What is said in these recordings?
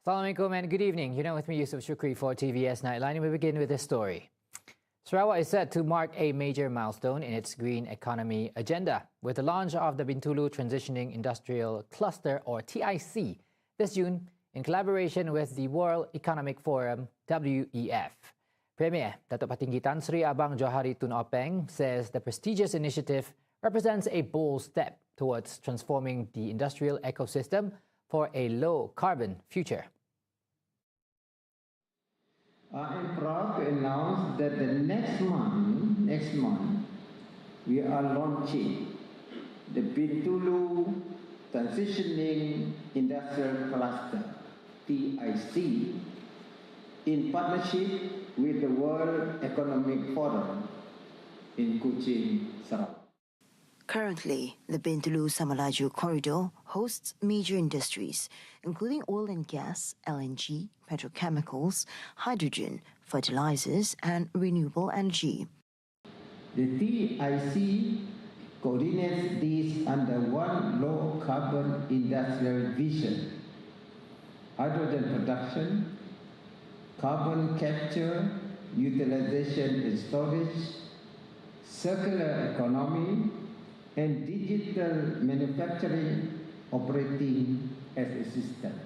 Assalamualaikum and good evening. You're now with me, Yusuf Shukri, for TVS Nightline, and we begin with this story. Sarawak is set to mark a major milestone in its green economy agenda with the launch of the BINTULU Transitioning Industrial Cluster, or TIC, this June in collaboration with the World Economic Forum, WEF. Premier Datuk Patinggi Tan Sri Abang Johari Tun Openg says the prestigious initiative represents a bold step towards transforming the industrial ecosystem for a low-carbon future. I am proud to announce that the next month, we are launching the BINTULU Transitioning Industrial Cluster, TIC, in partnership with the World Economic Forum in Kuching, Sarawak. Currently, the BINTULU-Samalaju corridor hosts major industries, including oil and gas, LNG, petrochemicals, hydrogen, fertilizers, and renewable energy. The TIC coordinates these under one low-carbon industrial vision: hydrogen production, carbon capture, utilization and storage, circular economy, and digital manufacturing operating as a system.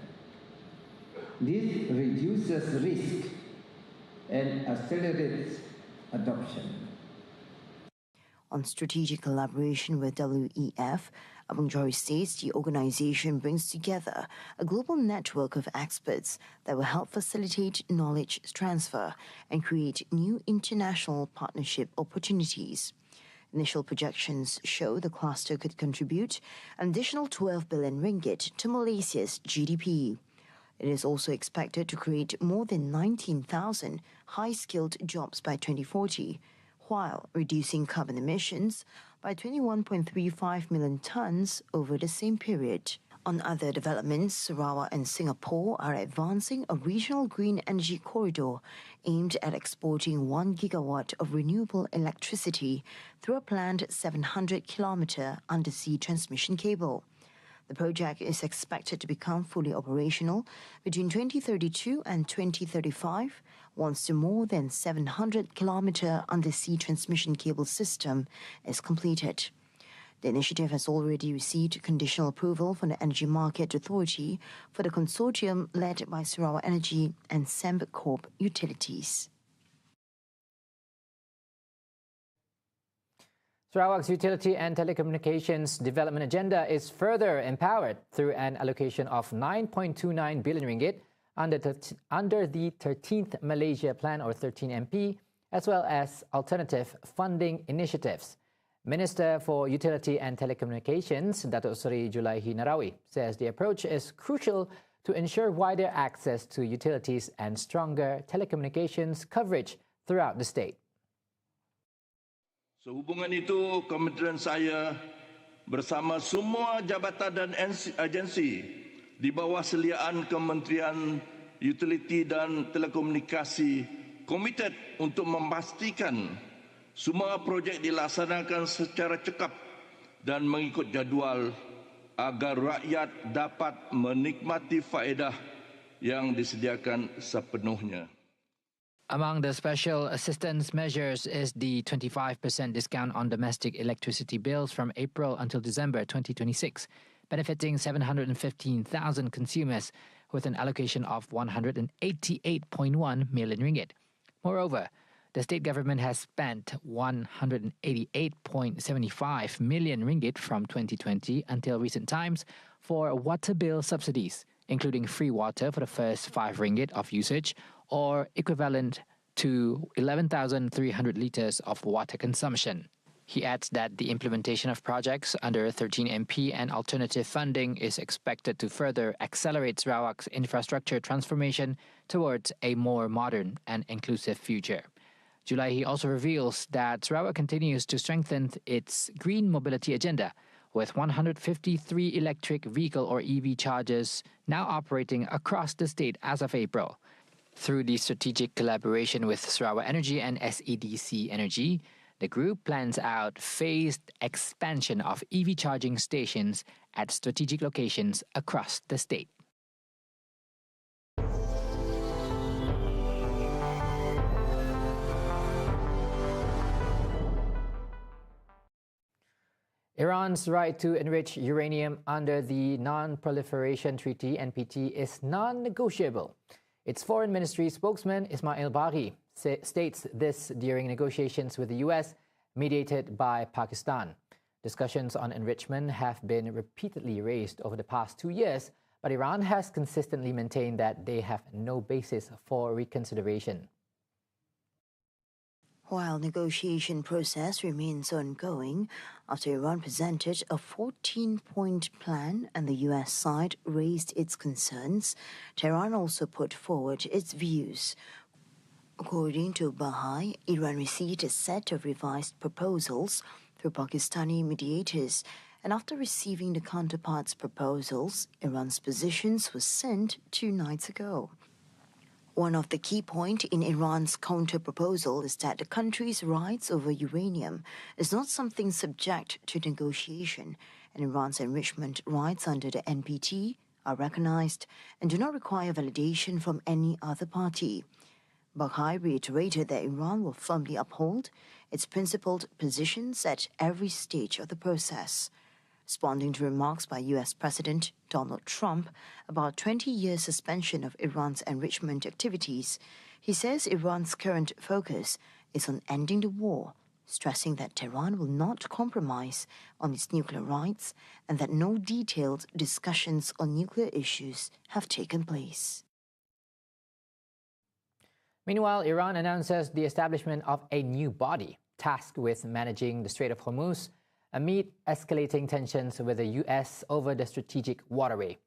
This reduces risk and accelerates adoption. On strategic collaboration with WEF, Abang Johari states the organization brings together a global network of experts that will help facilitate knowledge transfer and create new international partnership opportunities. Initial projections show the cluster could contribute an additional 12 billion ringgit to Malaysia's GDP. It is also expected to create more than 19,000 high-skilled jobs by 2040, while reducing carbon emissions by 21.35 million tonnes over the same period. On other developments, Sarawak and Singapore are advancing a regional green energy corridor aimed at exporting 1 gigawatt of renewable electricity through a planned 700-kilometre undersea transmission cable. The project is expected to become fully operational between 2032 and 2035, once the more than 700-kilometre undersea transmission cable system is completed. The initiative has already received conditional approval from the Energy Market Authority for the consortium led by Sarawak Energy and Sembcorp Utilities. Sarawak's utility and telecommunications development agenda is further empowered through an allocation of 9.29 billion ringgit under the 13th Malaysia Plan, or 13MP, as well as alternative funding initiatives. Minister for Utility and Telecommunications, Datuk Seri Julaihi Narawi, says the approach is crucial to ensure wider access to utilities and stronger telecommunications coverage throughout the state. Sehubungan itu, kementerian saya bersama semua jabatan dan agensi di bawah seliaan Kementerian Utility dan Telekomunikasi komited untuk memastikan semua projek dilaksanakan secara cekap dan mengikut jadual agar rakyat dapat menikmati faedah yang disediakan sepenuhnya. Among the special assistance measures is the 25% discount on domestic electricity bills from April until December 2026, benefiting 715,000 consumers with an allocation of 188.1 million ringgit. Moreover, the state government has spent 188.75 million ringgit from 2020 until recent times for water bill subsidies, including free water for the first 5 ringgit of usage, or equivalent to 11,300 litres of water consumption. He adds that the implementation of projects under 13MP and alternative funding is expected to further accelerate Sarawak's infrastructure transformation towards a more modern and inclusive future. Julaihi also reveals that Sarawak continues to strengthen its green mobility agenda, with 153 electric vehicle or EV chargers now operating across the state as of April. Through the strategic collaboration with Sarawak Energy and SADC Energy, the group plans out phased expansion of EV charging stations at strategic locations across the state. Iran's right to enrich uranium under the Non-Proliferation Treaty (NPT) is non-negotiable. Its Foreign Ministry spokesman Ismail Baghi states this during negotiations with the US mediated by Pakistan. Discussions on enrichment have been repeatedly raised over the past 2 years, but Iran has consistently maintained that they have no basis for reconsideration. While negotiation process remains ongoing, after Iran presented a 14-point plan and the US side raised its concerns, Tehran also put forward its views. According to Baghi, Iran received a set of revised proposals through Pakistani mediators, and after receiving the counterparts' proposals, Iran's positions were sent 2 nights ago. One of the key points in Iran's counter-proposal is that the country's rights over uranium is not something subject to negotiation, and Iran's enrichment rights under the NPT are recognized and do not require validation from any other party. Baghi reiterated that Iran will firmly uphold its principled positions at every stage of the process. Responding to remarks by US President Donald Trump about 20-year suspension of Iran's enrichment activities, he says Iran's current focus is on ending the war, stressing that Tehran will not compromise on its nuclear rights and that no detailed discussions on nuclear issues have taken place. Meanwhile, Iran announces the establishment of a new body tasked with managing the Strait of Hormuz amid escalating tensions with the US over the strategic waterway.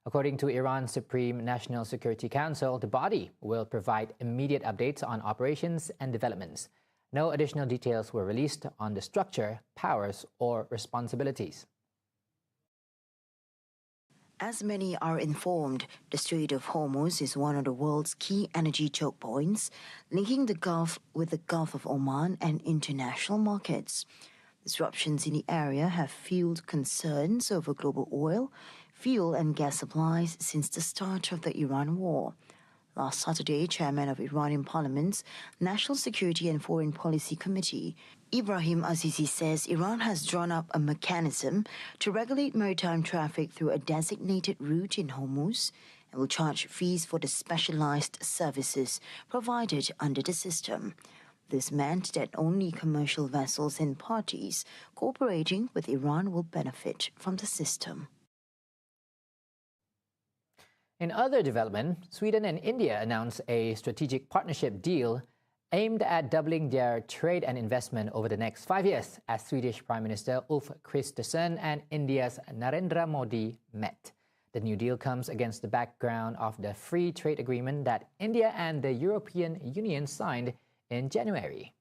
According to Iran's Supreme National Security Council, the body will provide immediate updates on operations and developments. No additional details were released on the structure, powers, or responsibilities. As many are informed, the Strait of Hormuz is one of the world's key energy choke points, linking the Gulf with the Gulf of Oman and international markets. Disruptions in the area have fueled concerns over global oil, fuel and gas supplies since the start of the Iran war. Last Saturday, Chairman of Iranian Parliament's National Security and Foreign Policy Committee, Ibrahim Azizi, says Iran has drawn up a mechanism to regulate maritime traffic through a designated route in Hormuz and will charge fees for the specialized services provided under the system. This meant that only commercial vessels and parties cooperating with Iran will benefit from the system. In other development, Sweden and India announced a strategic partnership deal aimed at doubling their trade and investment over the next 5 years as Swedish Prime Minister Ulf Kristersson and India's Narendra Modi met. The new deal comes against the background of the free trade agreement that India and the European Union signed in January.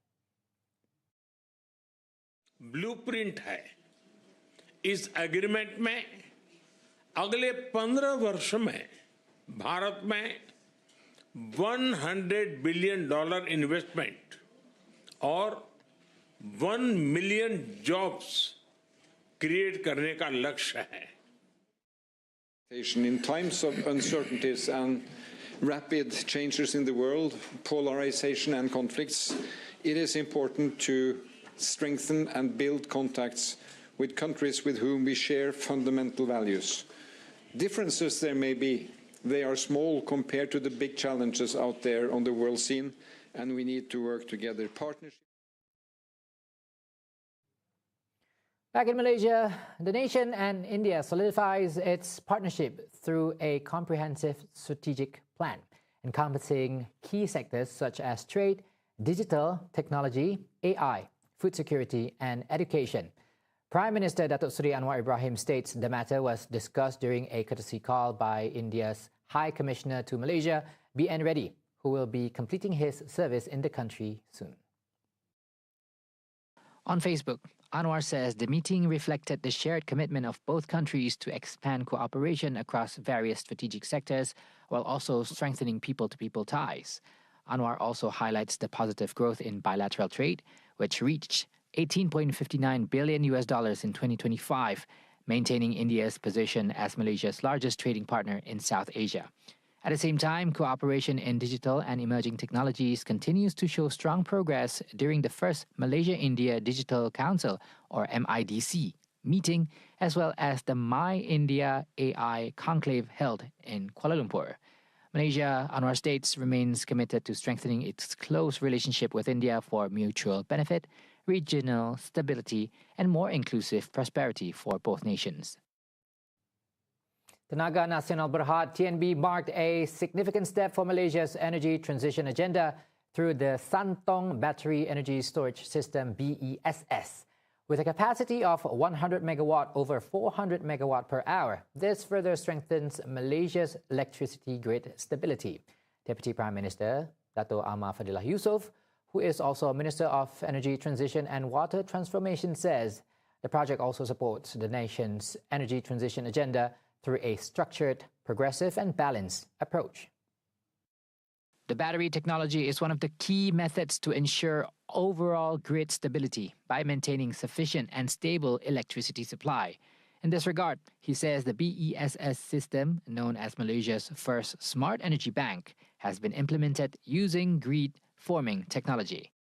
Blueprint है इस agreement में अगले 15 वर्ष में भारत में $100 billion investment और 1 million jobs create करने का लक्ष्य है. In times of uncertainties and rapid changes in the world, polarization and conflicts, it is important to strengthen and build contacts with countries with whom we share fundamental values. Differences there may be, they are small compared to the big challenges out there on the world scene, and we need to work together. Partnership. Back in Malaysia, the nation and India solidifies its partnership through a comprehensive strategic plan encompassing key sectors such as trade, digital, technology, AI, food security, and education. Prime Minister Datuk Seri Anwar Ibrahim states the matter was discussed during a courtesy call by India's High Commissioner to Malaysia, B.N. Reddy, who will be completing his service in the country soon. On Facebook, Anwar says the meeting reflected the shared commitment of both countries to expand cooperation across various strategic sectors while also strengthening people-to-people ties. Anwar also highlights the positive growth in bilateral trade, which reached $18.59 billion in 2025, maintaining India's position as Malaysia's largest trading partner in South Asia. At the same time, cooperation in digital and emerging technologies continues to show strong progress during the first Malaysia-India Digital Council, or MIDC, meeting, as well as the My India AI conclave held in Kuala Lumpur. Malaysia, Anwar states, remains committed to strengthening its close relationship with India for mutual benefit, regional stability, and more inclusive prosperity for both nations. Tenaga Nasional Berhad (TNB) marked a significant step for Malaysia's energy transition agenda through the Santong Battery Energy Storage System (BESS). With a capacity of 100 megawatt over 400 megawatt per hour, this further strengthens Malaysia's electricity grid stability. Deputy Prime Minister Dato' Ahmad Fadilah Yusof, who is also Minister of Energy Transition and Water Transformation, says the project also supports the nation's energy transition agenda through a structured, progressive and balanced approach. The battery technology is one of the key methods to ensure overall grid stability by maintaining sufficient and stable electricity supply. In this regard, he says the BESS system, known as Malaysia's first smart energy bank, has been implemented using grid-forming technology.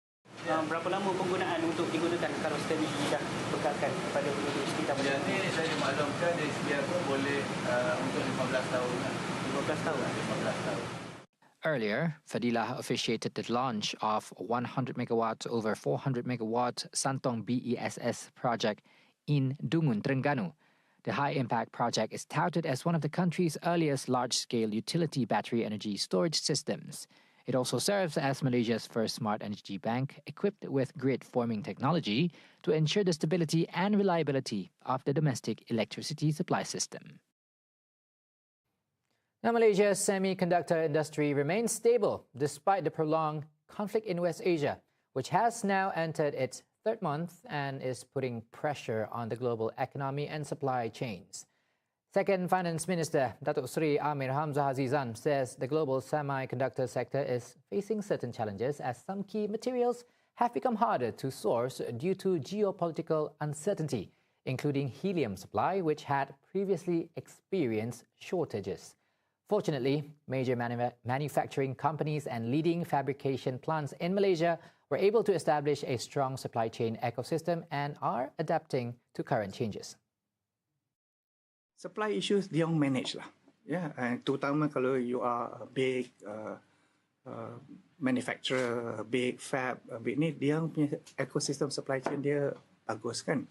Berapa lama penggunaan untuk digunakan kalau strategi dah bekalkan kepada penduduk sekitar? Yang ini saya dimaklumkan dari segi apa boleh untuk 15 tahun. 15 tahun? 15 tahun. Earlier, Fadilah officiated the launch of 100 megawatt over 400 megawatt Santong BESS project in Dungun, Terengganu. The high-impact project is touted as one of the country's earliest large-scale utility battery energy storage systems. It also serves as Malaysia's first smart energy bank equipped with grid-forming technology to ensure the stability and reliability of the domestic electricity supply system. Now, Malaysia's semiconductor industry remains stable despite the prolonged conflict in West Asia, which has now entered its third month and is putting pressure on the global economy and supply chains. Second Finance Minister Datuk Seri Amir Hamzah Azizan says the global semiconductor sector is facing certain challenges as some key materials have become harder to source due to geopolitical uncertainty, including helium supply, which had previously experienced shortages. Fortunately, major manufacturing companies and leading fabrication plants in Malaysia were able to establish a strong supply chain ecosystem and are adapting to current changes. Supply issues diorang manage lah, terutama kalau you are a big manufacturer, big fab, big ni, dia punya ekosistem supply chain dia bagus kan,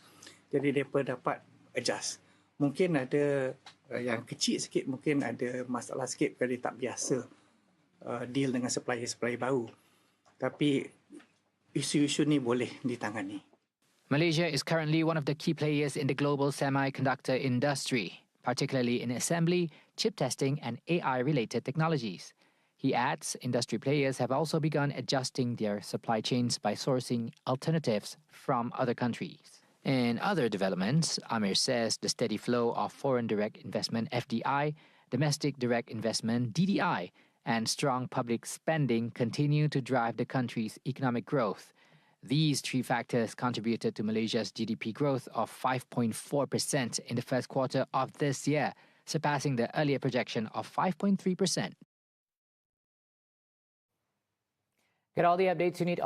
jadi mereka dapat adjust. Mungkin ada yang kecil sikit, mungkin ada masalah sikit kerana dia tak biasa deal dengan supplier baru, tapi isu-isu ni boleh ditangani. Malaysia is currently one of the key players in the global semiconductor industry, particularly in assembly, chip testing, and AI-related technologies. He adds industry players have also begun adjusting their supply chains by sourcing alternatives from other countries. In other developments, Amir says the steady flow of foreign direct investment (FDI), domestic direct investment (DDI), and strong public spending continue to drive the country's economic growth. These three factors contributed to Malaysia's GDP growth of 5.4% in the first quarter of this year, surpassing the earlier projection of 5.3%. Get all the updates you need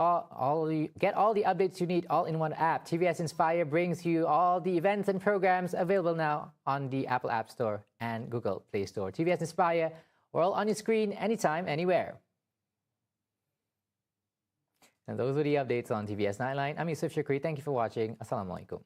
all in one app. TVS Inspire brings you all the events and programs available now on the Apple App Store and Google Play Store. TVS Inspire, we're all on your screen anytime, anywhere. And those were the updates on TVS Nightline. I'm Yusuf Shukri. Thank you for watching. Assalamualaikum.